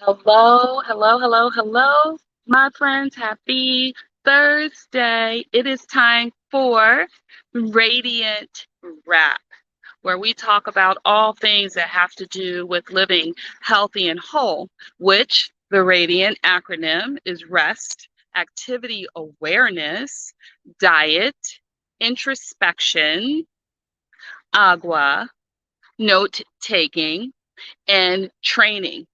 Hello, hello, hello, hello, my friends. Happy Thursday. It is time for Radiant Wrap, where we talk about all things that have to do with living healthy and whole, which the Radiant acronym is rest, activity awareness, diet, introspection, agua, note taking, and training.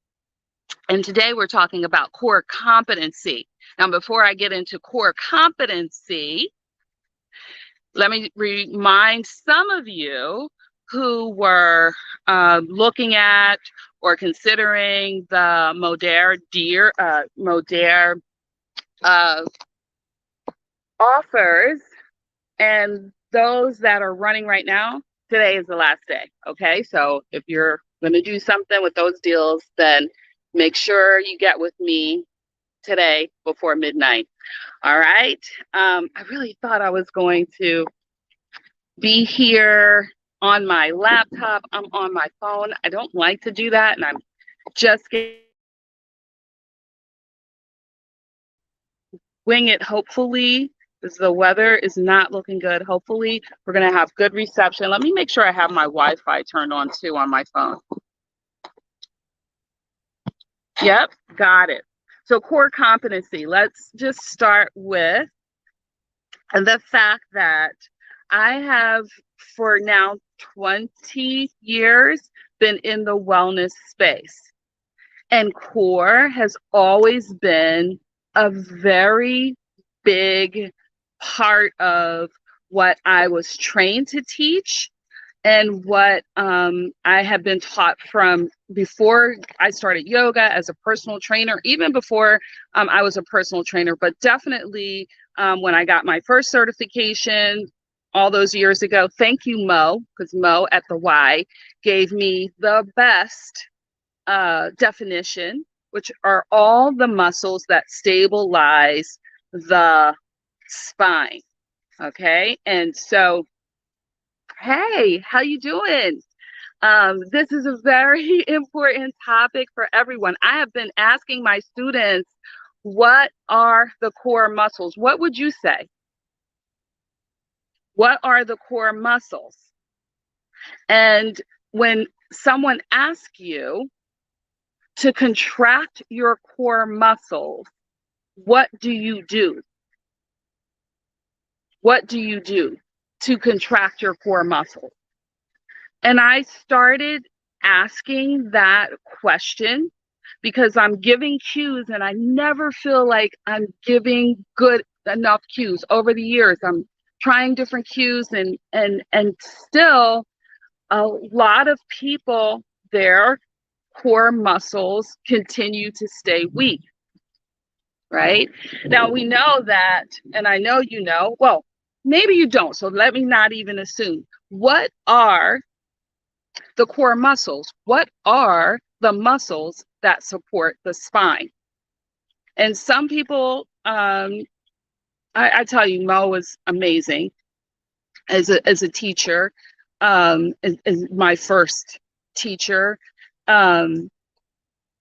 And today we're talking about core competency. Now, before I get into core competency, let me remind some of you who were looking at or considering the Modair uh, offers, and those that are running right now. Today is the last day. Okay, so if you're going to do something with those deals, then make sure you get with me today before midnight. All right. I really thought I was going to be here on my laptop. I'm on my phone. I don't like to do that, and I'm just wing it, hopefully, because the weather is not looking good. Hopefully, we're going to have good reception. Let me make sure I have my Wi-Fi turned on too on my phone. Yep, got it. So core competency. Let's just start with the fact that I have for now 20 years been in the wellness space. And core has always been a very big part of what I was trained to teach and what I have been taught from before I started yoga as a personal trainer, even before I was a personal trainer, but definitely when I got my first certification all those years ago. Thank you, Mo, because Mo at the Y gave me the best definition, which are all the muscles that stabilize the spine. Okay, and so, hey, how you doing? This is a very important topic for everyone. I have been asking my students, what are the core muscles? What would you say? What are the core muscles? And when someone asks you to contract your core muscles, what do you do? What do you do to contract your core muscles? And I started asking that question because I'm giving cues and I never feel like I'm giving good enough cues. Over the years, I'm trying different cues and still a lot of people, their core muscles continue to stay weak, right? Now we know that, and I know you know, well, maybe you don't, so let me not even assume. What are the core muscles? What are the muscles that support the spine? And some people, I tell you, Mo was amazing as a teacher, as my first teacher. Um,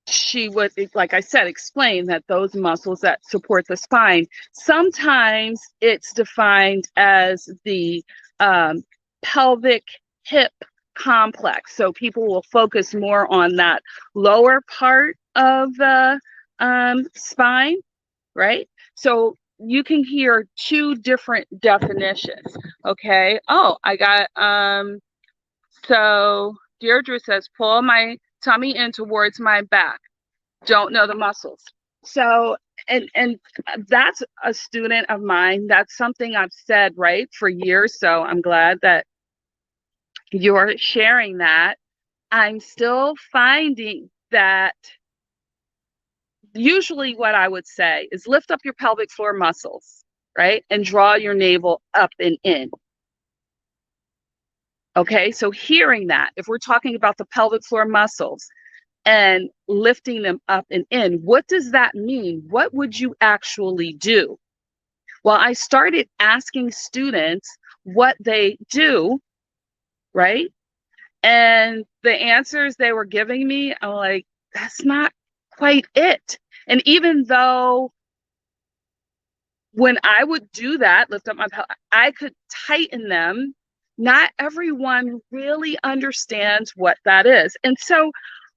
she would, like I said, explain that those muscles that support the spine, sometimes it's defined as the um, pelvic hip complex. So people will focus more on that lower part of the spine, right? So you can hear two different definitions. Okay. Oh, I got so Deirdre says, pull my tummy in towards my back. Don't know the muscles. So, and that's a student of mine. That's something I've said, right, for years. So I'm glad that you're sharing that. I'm still finding that usually what I would say is lift up your pelvic floor muscles, right, and draw your navel up and in. Okay, so hearing that, if we're talking about the pelvic floor muscles and lifting them up and in, what does that mean? What would you actually do? Well, I started asking students what they do, right? And the answers they were giving me, I'm like, that's not quite it. And even though when I would do that, lift up my pelvis, I could tighten them. Not everyone really understands what that is. And so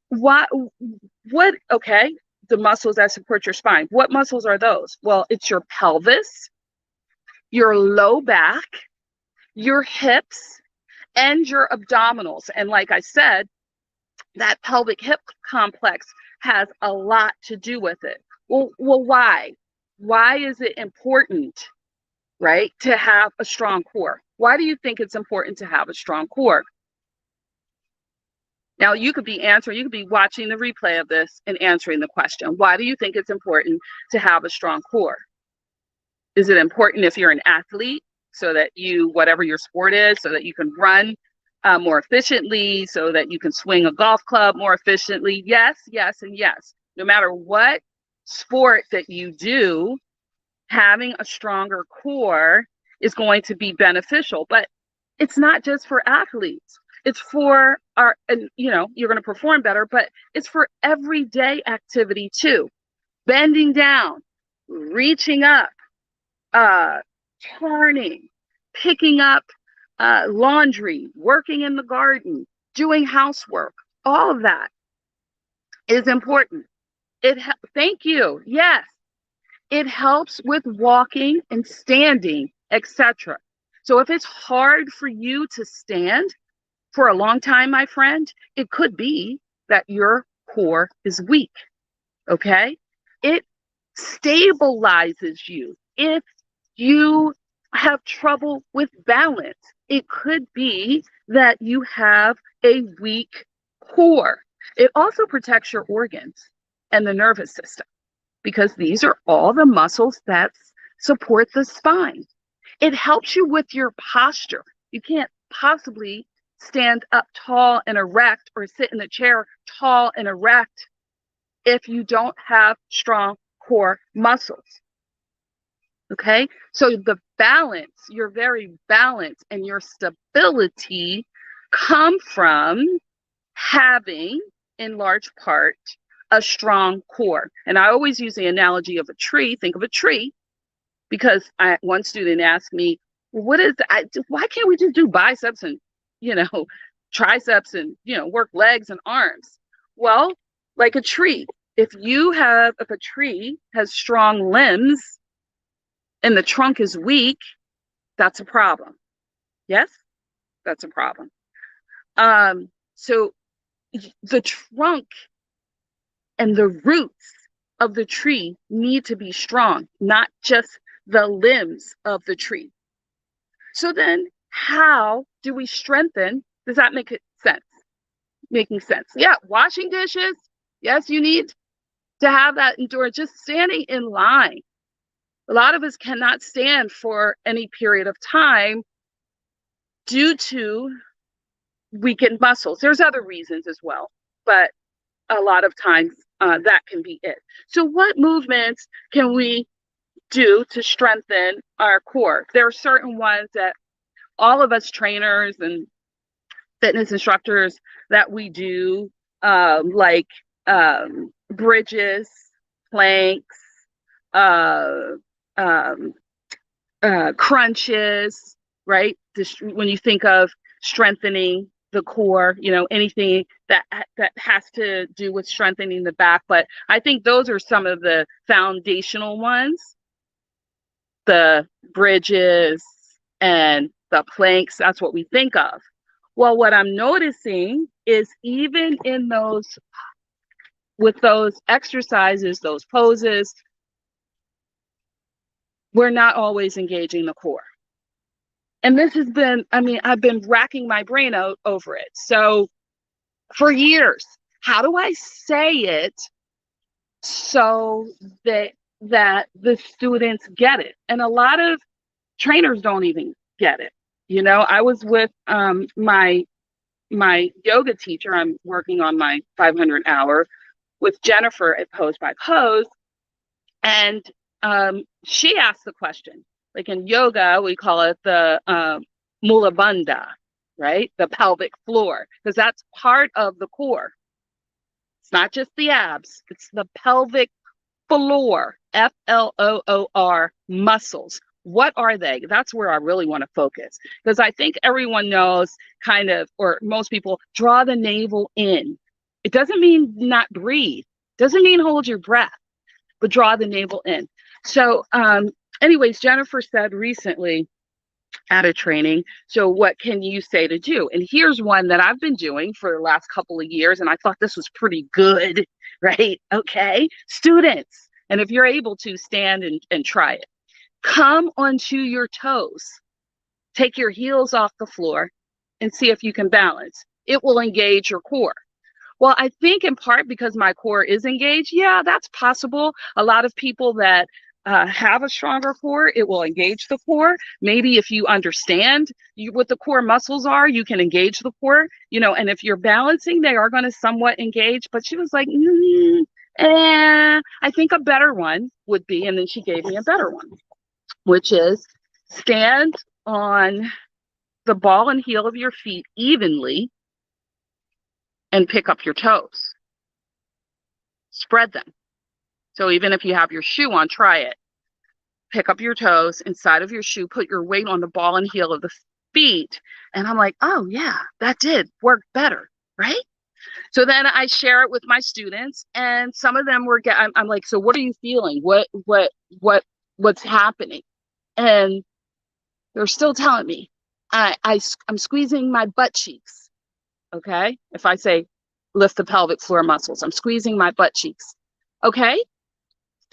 what, okay, the muscles that support your spine, what muscles are those? Well, it's your pelvis, your low back, your hips, and your abdominals. And like I said, that pelvic hip complex has a lot to do with it. Well, why? Why is it important, right, to have a strong core? Why do you think it's important to have a strong core? Now, you could be answering, you could be watching the replay of this and answering the question. Why do you think it's important to have a strong core? Is it important if you're an athlete so that you, whatever your sport is, so that you can run more efficiently, so that you can swing a golf club more efficiently? Yes, yes, and yes. No matter what sport that you do, having a stronger core is going to be beneficial. But it's not just for athletes. It's for our, and you know, you're going to perform better, but it's for everyday activity too. Bending down, reaching up, turning, picking up laundry, working in the garden, doing housework, all of that is important. Thank you. Yes, it helps with walking and standing, etc. So if it's hard for you to stand for a long time, my friend, it could be that your core is weak. Okay? It stabilizes you. If you have trouble with balance, it could be that you have a weak core. It also protects your organs and the nervous system, because these are all the muscles that support the spine. It helps you with your posture. You can't possibly stand up tall and erect or sit in a chair tall and erect if you don't have strong core muscles. Okay, so the balance, your very balance and your stability come from having, in large part, a strong core. And I always use the analogy of a tree. Think of a tree, because one student asked me, well, why can't we just do biceps and, you know, triceps and, you know, work legs and arms? Well, like a tree, if a tree has strong limbs and the trunk is weak, that's a problem. Yes, that's a problem. So the trunk and the roots of the tree need to be strong, not just the limbs of the tree. So then how do we strengthen? Does that make sense? Making sense. Yeah, washing dishes. Yes, you need to have that endurance. Just standing in line. A lot of us cannot stand for any period of time due to weakened muscles. There's other reasons as well, but a lot of times that can be it. So what movements can we do to strengthen our core? There are certain ones that all of us trainers and fitness instructors that we do, like bridges, planks, crunches, right? When you think of strengthening the core, you know, anything that has to do with strengthening the back. But I think those are some of the foundational ones, the bridges and the planks. That's what we think of. Well, what I'm noticing is even in those, with those exercises, those poses, we're not always engaging the core. And this has been, I mean, I've been racking my brain out over it. So for years, how do I say it so that the students get it? And a lot of trainers don't even get it. You know, I was with my yoga teacher. I'm working on my 500 hour with Jennifer at Pose by Pose. And she asked the question, like in yoga, we call it the mula bandha, right? The pelvic floor, because that's part of the core. It's not just the abs, it's the pelvic floor, Floor muscles. What are they? That's where I really want to focus, because I think everyone knows kind of, or most people, draw the navel in. It doesn't mean not breathe, doesn't mean hold your breath, but draw the navel in. So, anyways, Jennifer said recently at a training, so what can you say to do? And here's one that I've been doing for the last couple of years, and I thought this was pretty good, right? Okay, students, and if you're able to, stand and try it. Come onto your toes, take your heels off the floor, and see if you can balance. It will engage your core. Well, I think in part because my core is engaged. Yeah, that's possible. A lot of people that have a stronger core, it will engage the core. Maybe if you understand what the core muscles are, you can engage the core, and if you're balancing, they are going to somewhat engage. But she was like, I think a better one would be, and then she gave me a better one, which is stand on the ball and heel of your feet evenly and pick up your toes. Spread them. So even if you have your shoe on, try it. Pick up your toes inside of your shoe, put your weight on the ball and heel of the feet. And I'm like, oh yeah, that did work better, right? So then I share it with my students, and some of them I'm like, so what are you feeling? What's happening? And they're still telling me, I'm squeezing my butt cheeks. Okay. If I say lift the pelvic floor muscles, I'm squeezing my butt cheeks. Okay.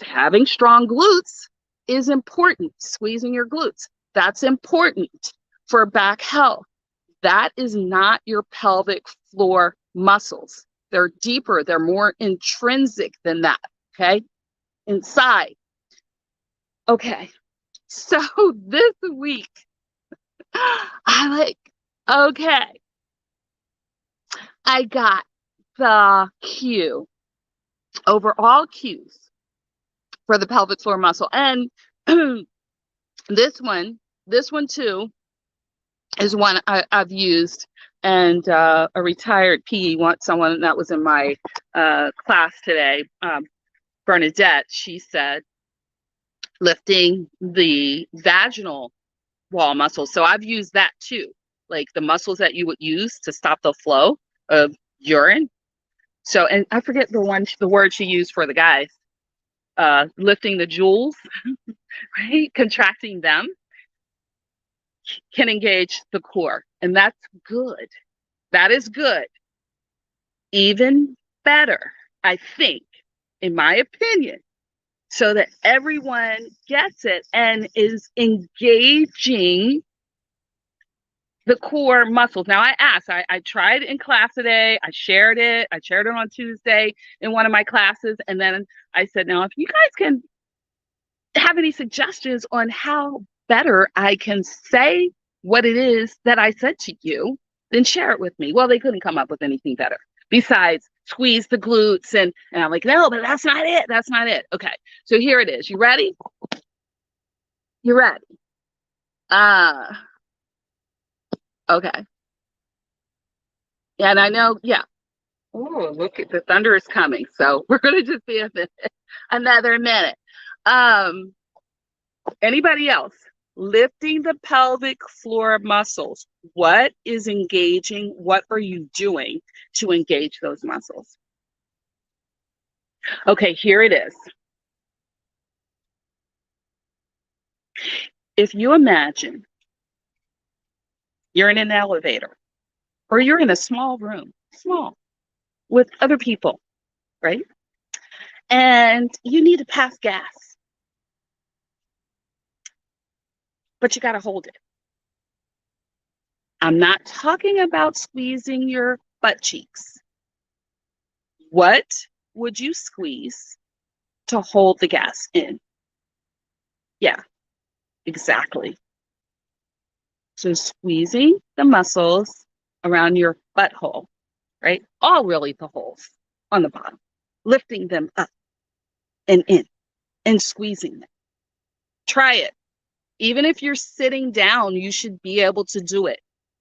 Having strong glutes is important. Squeezing your glutes, that's important for back health. That is not your pelvic floor muscles. They're deeper. They're more intrinsic than that. Okay. Inside. Okay. So this week, I'm like, okay, I got the cue over all cues for the pelvic floor muscle. And this one too is one I've used. And a retired PE wants someone that was in my class today, Bernadette, she said, lifting the vaginal wall muscles. So I've used that too, like the muscles that you would use to stop the flow of urine. So, and I forget the word she used for the guys, lifting the jewels, right? Contracting them can engage the core, and that's good. That is good. Even better, I think, in my opinion, so that everyone gets it and is engaging the core muscles. Now I asked, I tried in class today, I shared it on Tuesday in one of my classes, and then I said, now if you guys can have any suggestions on how better I can say what it is that I said to you, then share it with me. Well, they couldn't come up with anything better besides squeeze the glutes, and I'm like, no, but that's not it. Okay, so here it is. You ready? Okay. And I know, yeah. Oh, look at the thunder is coming. So we're going to just be another minute. Anybody else? Lifting the pelvic floor muscles. What is engaging? What are you doing to engage those muscles? Okay, here it is. If you imagine you're in an elevator or you're in a small room, with other people, right? And you need to pass gas, but you got to hold it. I'm not talking about squeezing your butt cheeks. What would you squeeze to hold the gas in? Yeah, exactly. So squeezing the muscles around your butthole, right? All really the holes on the bottom, lifting them up and in and squeezing them. Try it. Even if you're sitting down, you should be able to do it.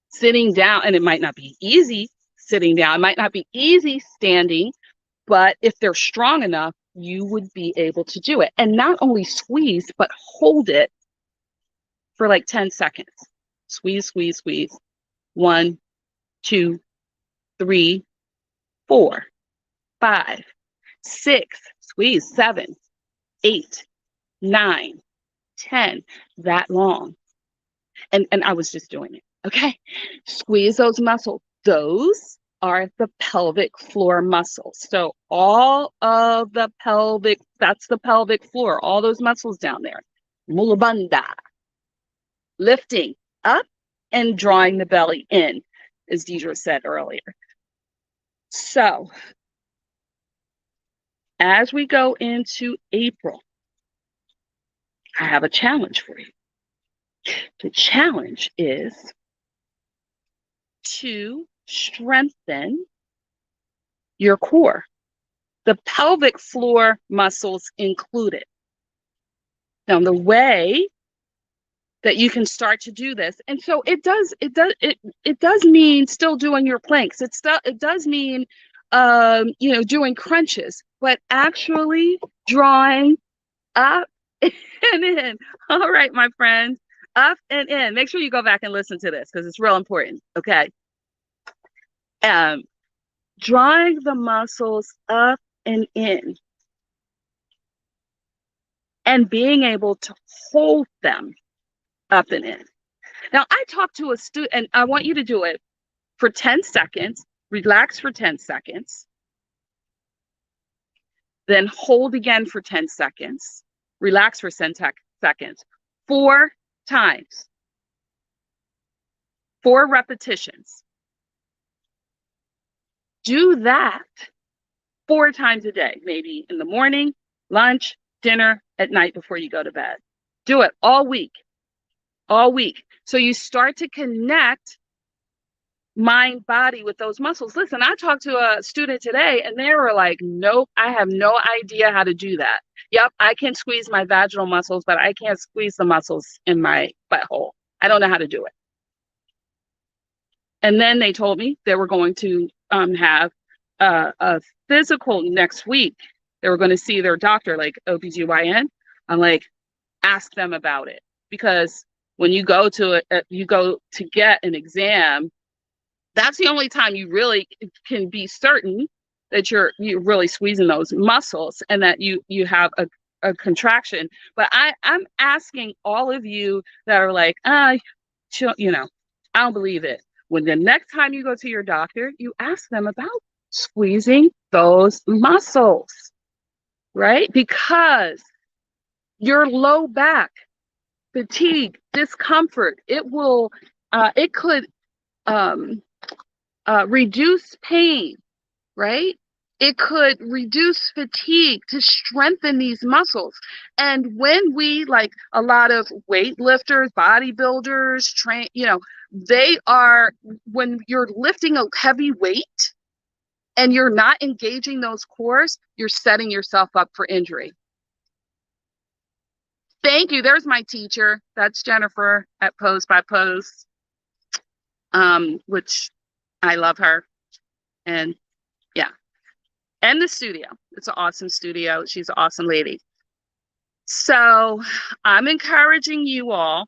Sitting down, and it might not be easy sitting down. It might not be easy standing, But if they're strong enough, you would be able to do it. And not only squeeze, but hold it for like 10 seconds. Squeeze, squeeze, squeeze. 1, 2, 3, 4, 5, 6, squeeze, 7, 8, 9, 10, that long. And I was just doing it. Okay. Squeeze those muscles. Those are the pelvic floor muscles. So all of the pelvic, that's the pelvic floor, all those muscles down there. Mulabandha. Lifting up and drawing the belly in, as Deidre said earlier. So as we go into April, I have a challenge for you. The challenge is to strengthen your core, the pelvic floor muscles included. Now, the way that you can start to do this, and so it does mean still doing your planks. It does mean doing crunches, but actually drawing up and in. All right, my friends, up and in. Make sure you go back and listen to this because it's real important. Okay. Drawing the muscles up and in and being able to hold them up and in. Now, I talked to a student, and I want you to do it for 10 seconds, relax for 10 seconds, then hold again for 10 seconds, relax for 10 seconds, 4 times, 4 repetitions. Do that 4 times a day, maybe in the morning, lunch, dinner, at night before you go to bed. Do it all week. All week. So you start to connect mind, body with those muscles. Listen, I talked to a student today and they were like, nope, I have no idea how to do that. Yep, I can squeeze my vaginal muscles, but I can't squeeze the muscles in my butthole. I don't know how to do it. And then they told me they were going to have a physical next week. They were going to see their doctor, like OBGYN. I'm like, ask them about it. Because when you go to get an exam, that's the only time you really can be certain that you're really squeezing those muscles and that you have a contraction. But I'm asking all of you that are like, I don't believe it. When the next time you go to your doctor, you ask them about squeezing those muscles, right? Because your low back, fatigue, discomfort, it could reduce pain, right? It could reduce fatigue to strengthen these muscles. And when we, like a lot of weightlifters, bodybuilders, when you're lifting a heavy weight and you're not engaging those cores, you're setting yourself up for injury. Thank you. There's my teacher. That's Jennifer at Pose by Pose, which I love her. And yeah. And the studio. It's an awesome studio. She's an awesome lady. So I'm encouraging you all.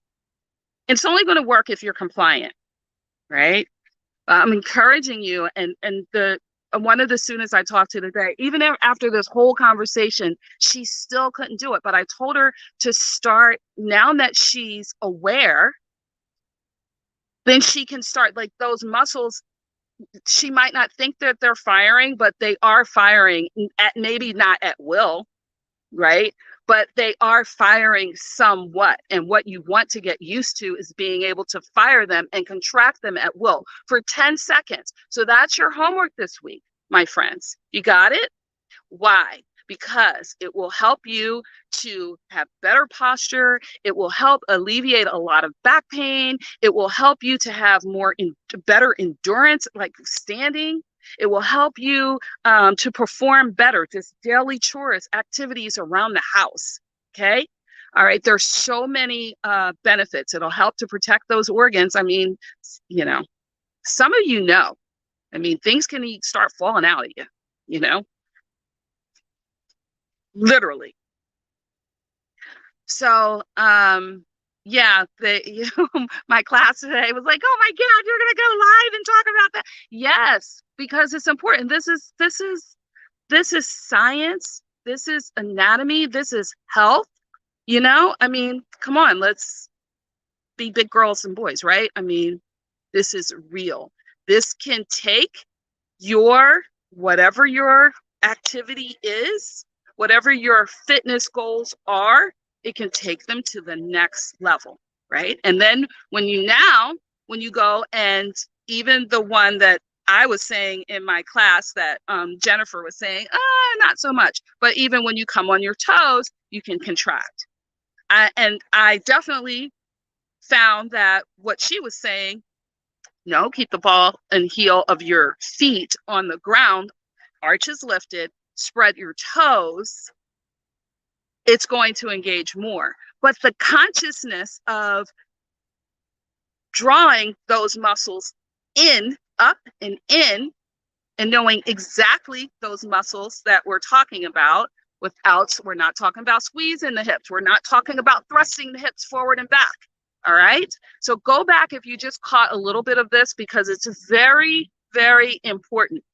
It's only going to work if you're compliant, right? I'm encouraging you. And one of the students I talked to today, even after this whole conversation, she still couldn't do it. But I told her to start now that she's aware, then she can start, like, those muscles. She might not think that they're firing, but they are firing, maybe not at will, right? But they are firing somewhat. And what you want to get used to is being able to fire them and contract them at will for 10 seconds. So that's your homework this week, my friends. You got it? Why? Because it will help you to have better posture. It will help alleviate a lot of back pain. It will help you to have better endurance, like standing. It will help you to perform better, just daily chores, activities around the house. Okay. All right. There's so many benefits. It'll help to protect those organs. I mean, some of I mean, things can start falling out of you, literally. So, yeah, my class today was like, "Oh my God, you're gonna go live and talk about that." Yes, because it's important. This is science. This is anatomy. This is health. I mean, come on, let's be big girls and boys, right? I mean, this is real. This can take your, whatever your activity is, whatever your fitness goals are, it can take them to the next level, right? And then when you go, and even the one that I was saying in my class that Jennifer was saying, not so much, but even when you come on your toes, you can contract. And I definitely found that what she was saying, no, keep the ball and heel of your feet on the ground, arches lifted, spread your toes, it's going to engage more. But the consciousness of drawing those muscles in, up and in, and knowing exactly those muscles that we're talking about we're not talking about squeezing the hips. We're not talking about thrusting the hips forward and back. All right. So go back if you just caught a little bit of this, because it's very, very important.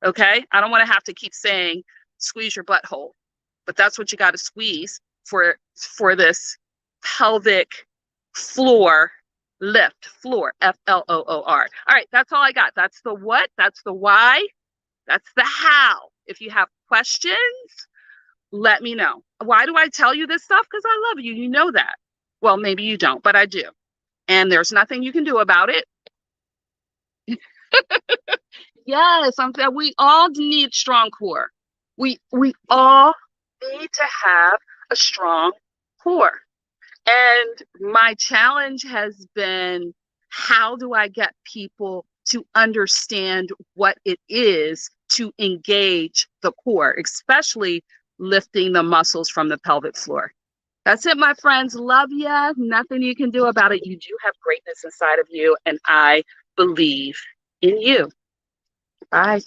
Okay. I don't want to have to keep saying squeeze your butthole, but that's what you got to squeeze for this pelvic floor lift. Floor, Floor. All right. That's all I got. That's the what, that's the why, that's the how. If you have questions, let me know. Why do I tell you this stuff? Because I love you. You know that. Well, maybe you don't, but I do. And there's nothing you can do about it. Yes, we all need strong core. We all need to have a strong core. And my challenge has been, how do I get people to understand what it is to engage the core, especially lifting the muscles from the pelvic floor? That's it, my friends. Love ya. Nothing you can do about it. You do have greatness inside of you, and I believe in you. Bye.